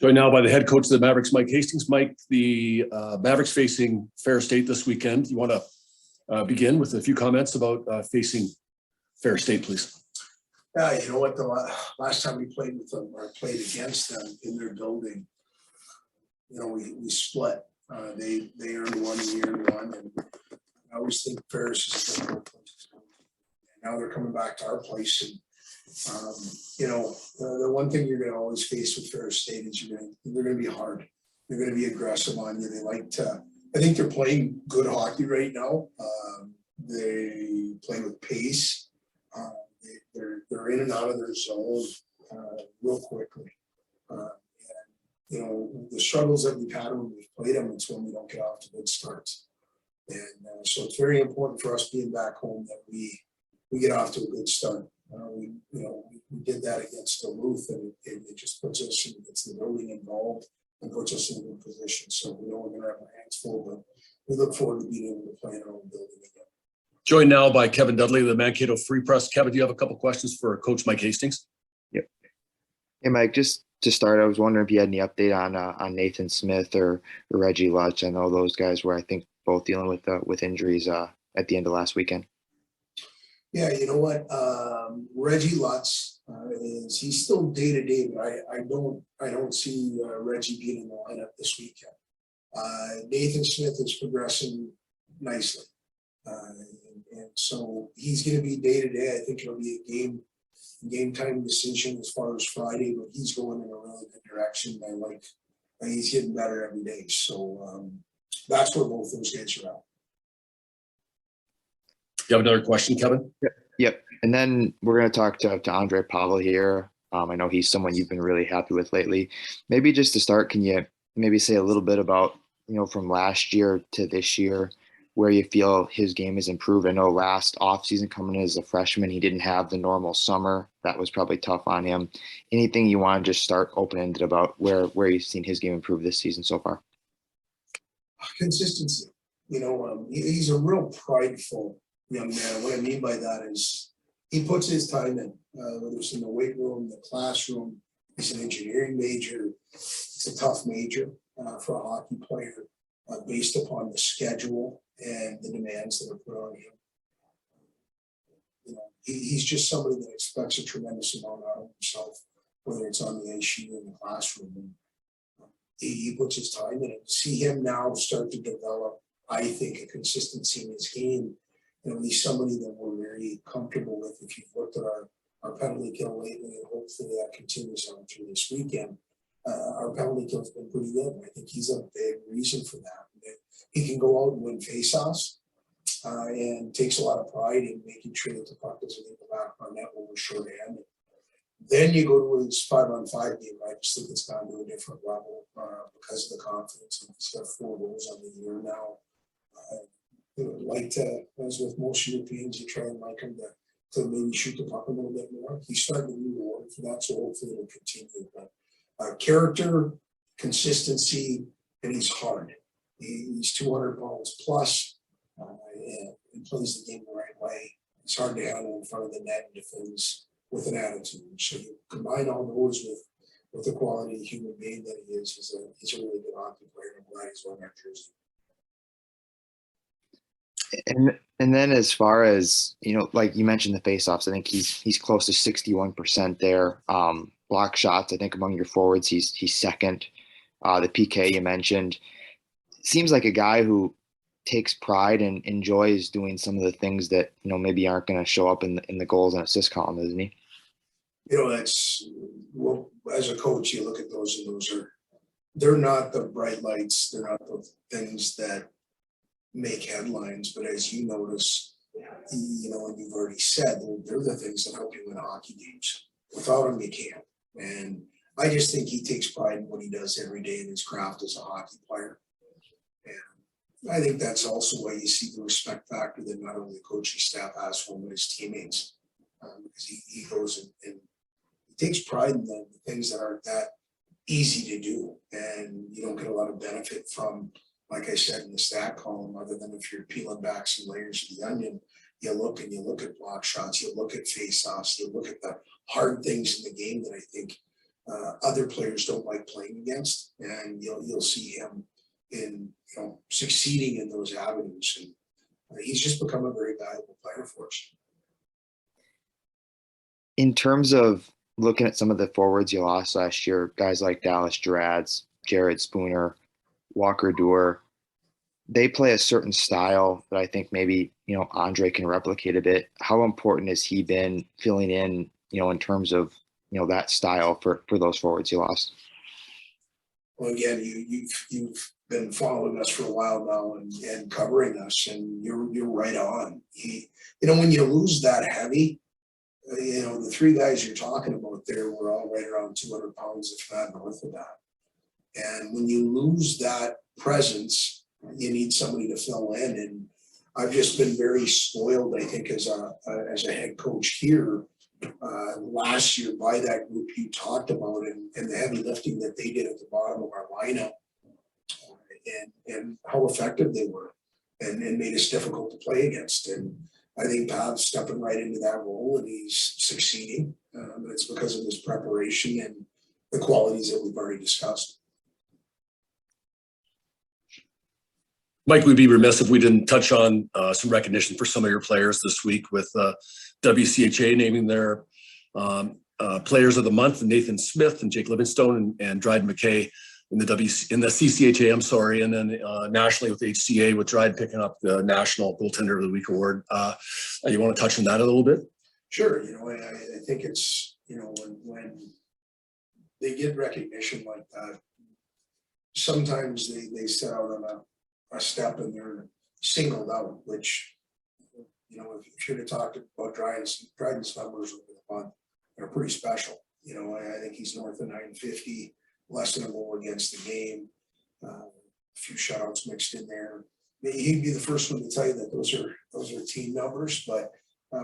Joined now by the head coach of the Mavericks, Mike Hastings. Mike, the Mavericks facing Ferris State this weekend. You want to begin with a few comments about facing Ferris State, please? Yeah, you know what? The last time we played with them or played against them in their building, you know, we split. They earned one, we earned one, and I always think Ferris is a good place. Now they're coming back to our place, and you know, the one thing you're going to always face with Ferris State is they're going to be hard. They're going to be aggressive on you. They like to. I think they're playing good hockey right now. They play with pace. They're in and out of their zone real quickly. And you know, the struggles that we've had when we've played them, it's when we don't get off to good starts. And so it's very important for us being back home that we get off to a good start. We did that against Duluth, and it just puts us in, it's the building involved and puts us in a good position. So we know we're going to have our hands full, but we look forward to being able to play in our own building again. Joined now by Kevin Dudley, the Mankato Free Press. Kevin, do you have a couple questions for Coach Mike Hastings? Yep. Hey, Mike, just to start, I was wondering if you had any update on Nathan Smith or Reggie Lutz. I know those guys were, I think, both dealing with injuries at the end of last weekend. Yeah, you know what? Reggie Lutz he's still day to day, but I don't see Reggie being in the lineup this weekend. Nathan Smith is progressing nicely, and so he's going to be day to day. I think it'll be a game time decision as far as Friday, but he's going in a really good direction. I like he's getting better every day. So that's where both those guys are at. You have another question, Kevin? Yep. And then we're going to talk to Ondrej Pavel here. I know he's someone you've been really happy with lately. Maybe just to start, can you maybe say a little bit about, you know, from last year to this year, where you feel his game has improved? I know last offseason coming in as a freshman, he didn't have the normal summer. That was probably tough on him. Anything you want to just start open-ended about where you've seen his game improve this season so far? Consistency. You know, he's a real prideful young man. What I mean by that is he puts his time in, whether it's in the weight room, the classroom. He's an engineering major. It's a tough major for a hockey player based upon the schedule and the demands that are put on him. You know, he's just somebody that expects a tremendous amount out of himself, whether it's on the ice sheet or in the classroom. And he puts his time in it. To see him now start to develop, I think, a consistency in his game. You know, he's somebody that we're very comfortable with. If you've looked at our penalty kill lately, and hopefully that continues on through this weekend, our penalty kill has been pretty good. And I think he's a big reason for that. He can go out and win faceoffs and takes a lot of pride in making sure that the puck doesn't hit the back of our net when we're shorthanded. Then you go to his 5-on-5 game. I just think it's gone to a different level because of the confidence. And he's got 4 goals on the year now. Like to, as with most Europeans, you try and like him to maybe shoot the puck a little bit more. He's starting to be rewarded for that, so hopefully it'll continue. But character, consistency, and he's hard. He's 200 pounds plus, and plays the game the right way. It's hard to handle in front of the net and defends with an attitude. So you combine all those with the quality of human being that he is. He's a really good hockey player. I'm glad he's wearing that jersey. And then as far as, you know, like you mentioned the faceoffs, I think he's close to 61% there. Block shots, I think among your forwards, he's second. The PK you mentioned, seems like a guy who takes pride and enjoys doing some of the things that, you know, maybe aren't going to show up in the goals and assist column, isn't he? You know, that's, well, as a coach, you look at those, and they're not the bright lights. They're not the things that make headlines, but as you notice, you know, and you've already said, they're the things that help you win hockey games. Without them, you can't. And I just think he takes pride in what he does every day in his craft as a hockey player. And I think that's also why you see the respect factor that not only the coaching staff has for him, but his teammates, because he goes and he takes pride in the things that aren't that easy to do, and you don't get a lot of benefit from, like I said, in the stat column, other than if you're peeling back some layers of the onion. You look at block shots, you look at face-offs, you look at the hard things in the game that I think other players don't like playing against, and you'll see him in succeeding in those avenues, and he's just become a very valuable player for us. In terms of looking at some of the forwards you lost last year, guys like Dallas Gerads, Jared Spooner, Walker Duehr, they play a certain style that I think maybe, Ondrej can replicate a bit. How important has he been filling in, in terms of, that style for those forwards you lost? Well, again, you've been following us for a while now and covering us, and you're right on. When you lose that heavy, the three guys you're talking about there were all right around 200 pounds, if not north of that. And when you lose that presence, you need somebody to fill in. And I've just been very spoiled, I think, as a head coach here last year by that group you talked about, and the heavy lifting that they did at the bottom of our lineup, and how effective they were, and made us difficult to play against. And I think Pav's stepping right into that role, and he's succeeding. But it's because of his preparation and the qualities that we've already discussed. Mike, we'd be remiss if we didn't touch on some recognition for some of your players this week with WCHA naming their players of the month, Nathan Smith and Jake Livingstone and Dryden McKay in the CCHA, I'm sorry, and then nationally with HCA, with Dryden picking up the National Goaltender of the Week award. You want to touch on that a little bit? Sure. I think it's, when they get recognition like that, sometimes they set out on a step and they're singled out, which, if you're to talk about Dryden's numbers over the month, they're pretty special. I think he's north of 950, less than a goal against the game, a few shutouts mixed in there. He'd be the first one to tell you that those are team numbers, but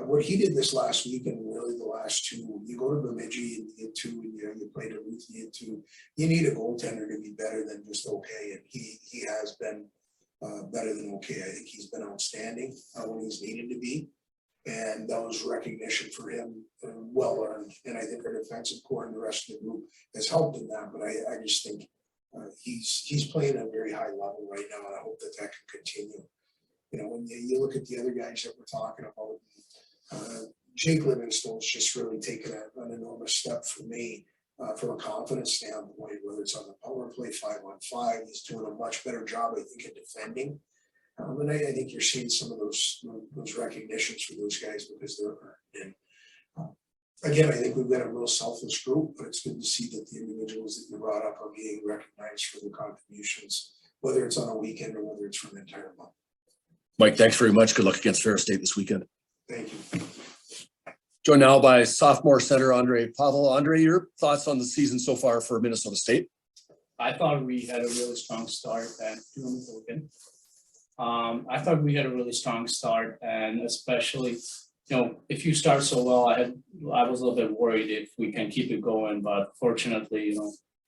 what he did this last week, and really the last two, you go to Bemidji and you get two, and you play Duluth, you get two. You need a goaltender to be better than just okay, and he has been better than okay. I think he's been outstanding when he's needed to be, and that was recognition for him, well earned. And I think our defensive core and the rest of the group has helped in that. But I just think he's playing at a very high level right now, and I hope that can continue. When you look at the other guys that we're talking about, Jake Livingstone's just really taken an enormous step for me from a confidence standpoint, whether it's on the power play 5-on-5. He's doing a much better job, I think, at defending. And I think you're seeing some of those recognitions for those guys because they're earned. And again, I think we've got a real selfless group, but it's good to see that the individuals that you brought up are being recognized for their contributions, whether it's on a weekend or whether it's for an entire month. Mike, thanks very much. Good luck against Ferris State this weekend. Thank you. Joined now by sophomore center Ondrej Pavel. Ondrej, your thoughts on the season so far for Minnesota State? I thought we had a really strong start and I thought we had a really strong start, and especially, if you start so well, I was a little bit worried if we can keep it going, but fortunately,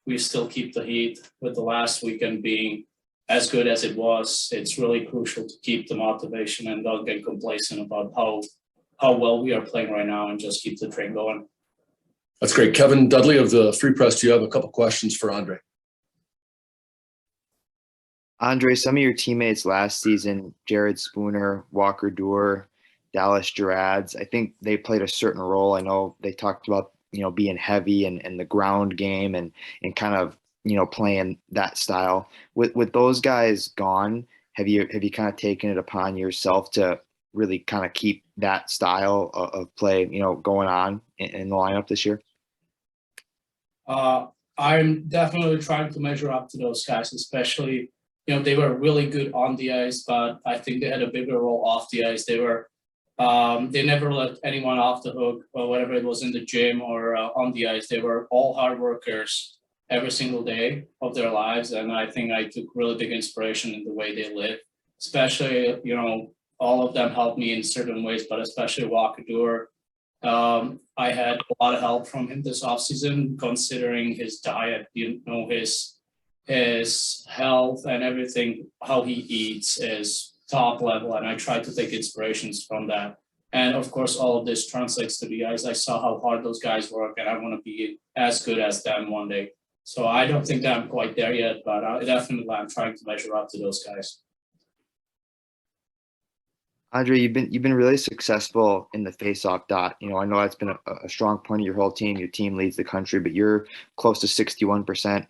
we still keep the heat. With the last weekend being as good as it was, it's really crucial to keep the motivation and not get complacent about how well we are playing right now, and just keep the train going. That's great. Kevin Dudley of the Free Press, do you have a couple questions for Ondrej? Ondrej, some of your teammates last season, Jared Spooner, Walker Duehr, Dallas Gerads, I think they played a certain role. I know they talked about, being heavy and the ground game and kind of, playing that style. With those guys gone, have you kind of taken it upon yourself to really kind of keep that style of play, going on in the lineup this year? I'm definitely trying to measure up to those guys, especially, they were really good on the ice, but I think they had a bigger role off the ice. They never let anyone off the hook, or whatever it was in the gym or on the ice. They were all hard workers every single day of their lives. And I think I took really big inspiration in the way they live, especially, all of them helped me in certain ways, but especially Walker Duehr. I had a lot of help from him this offseason, considering his diet, his health and everything, how he eats is top level. And I try to take inspirations from that. And of course, all of this translates to the ice. I saw how hard those guys work, and I want to be as good as them one day. So I don't think that I'm quite there yet, but definitely I'm trying to measure up to those guys. Ondrej, you've been really successful in the faceoff dot. I know that's been a strong point of your whole team. Your team leads the country, but you're close to 61%.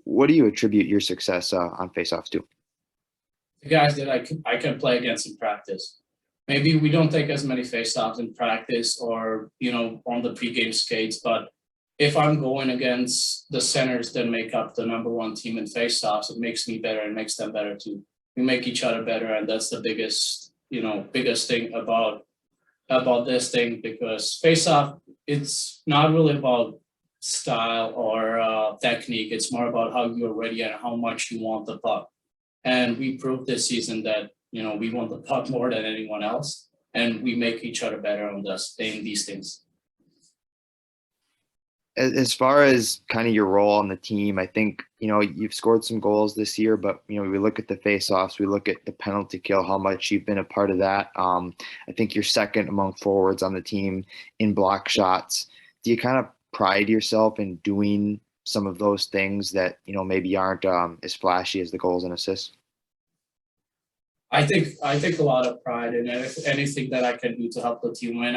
What do you attribute your success on faceoffs to? The guys that I can play against in practice. Maybe we don't take as many faceoffs in practice or on the pregame skates, but if I'm going against the centers that make up the #1 team in faceoffs, it makes me better and makes them better too. We make each other better, and that's the biggest thing about this thing, because faceoff, it's not really about style or technique. It's more about how you're ready and how much you want the puck. And we proved this season that we want the puck more than anyone else, and we make each other better on in these things. As far as kind of your role on the team, I think, you've scored some goals this year, but, we look at the faceoffs, we look at the penalty kill, how much you've been a part of that. I think you're second among forwards on the team in block shots. Do you kind of pride yourself in doing some of those things that, maybe aren't as flashy as the goals and assists? I take a lot of pride in anything that I can do to help the team win.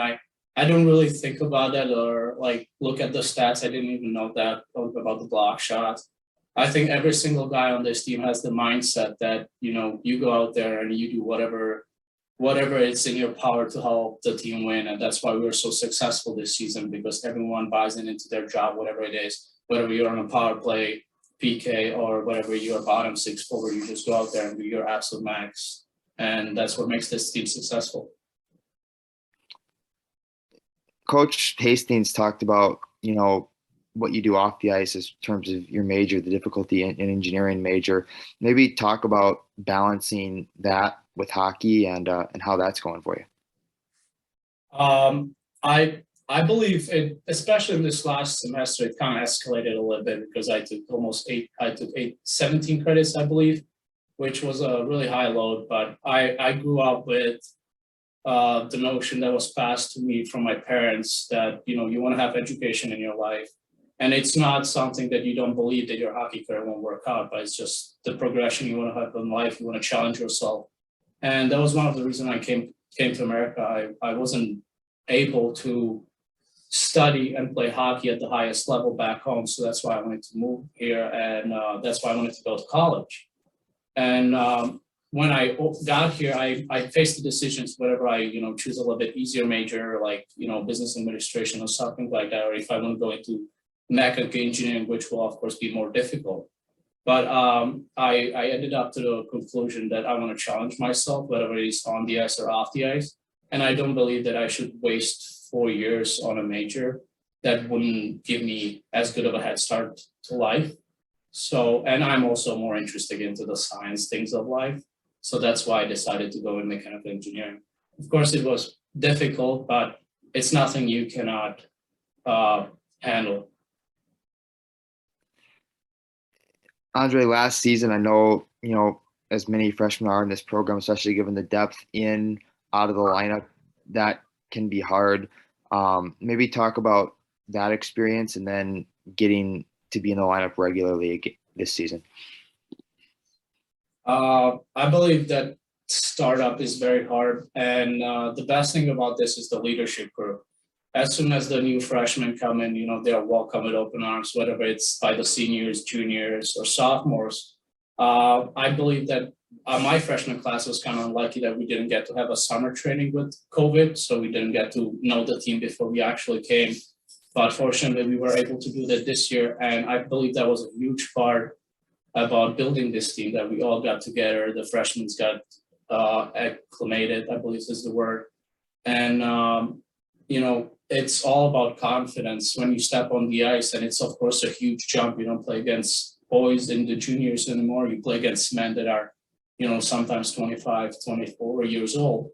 I don't really think about that or look at the stats. I didn't even know that about the block shots. I think every single guy on this team has the mindset that, you go out there and you do whatever it's in your power to help the team win. And that's why we were so successful this season, because everyone buys into their job, whatever it is, whether you're on a power play, PK, or whatever you're bottom six forward, you just go out there and do your absolute max. And that's what makes this team successful. Coach Hastings talked about, what you do off the ice in terms of your major, the difficulty in engineering major. Maybe talk about balancing that with hockey and how that's going for you. I believe it, especially in this last semester, it kind of escalated a little bit because I took 17 credits, I believe, which was a really high load. But I grew up with the notion that was passed to me from my parents that, you want to have education in your life. And it's not something that you don't believe that your hockey career won't work out, but it's just the progression you want to have in life. You want to challenge yourself. And that was one of the reasons I came to America. I wasn't able to study and play hockey at the highest level back home. So that's why I wanted to move here. And that's why I wanted to go to college. And when I got here, I faced the decisions, whether I, choose a little bit easier major, like, business administration or something like that, or if I want to go into mechanical engineering, which will of course be more difficult. But I ended up to the conclusion that I want to challenge myself, whether it is on the ice or off the ice. And I don't believe that I should waste 4 years on a major that wouldn't give me as good of a head start to life. So, and I'm also more interested into the science things of life. So that's why I decided to go in mechanical engineering. Of course, it was difficult, but it's nothing you cannot handle. Ondrej, last season, I know, as many freshmen are in this program, especially given the depth in, out of the lineup, that can be hard. Maybe talk about that experience and then getting to be in the lineup regularly this season. I believe that startup is very hard. And the best thing about this is the leadership group. As soon as the new freshmen come in, they are welcome with open arms, whether it's by the seniors, juniors, or sophomores. I believe that my freshman class was kind of unlucky that we didn't get to have a summer training with COVID, so we didn't get to know the team before we actually came. But fortunately, we were able to do that this year, and I believe that was a huge part about building this team, that we all got together. The freshmen got acclimated, I believe is the word. And, it's all about confidence when you step on the ice. And it's, of course, a huge jump. You don't play against boys in the juniors anymore. You play against men that are, sometimes 25, 24 years old.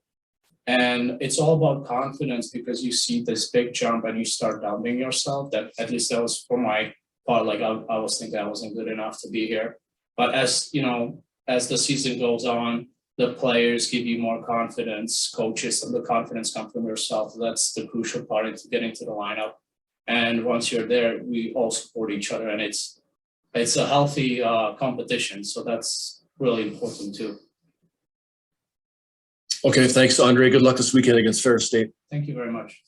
And it's all about confidence because you see this big jump and you start doubting yourself. That, at least that was for my part. Like I was thinking I wasn't good enough to be here. But as the season goes on, the players give you more confidence, coaches, and the confidence comes from yourself. That's the crucial part into getting to the lineup. And once you're there, we all support each other, and it's a healthy competition. So that's really important too. Okay, thanks, Ondrej. Good luck this weekend against Ferris State. Thank you very much.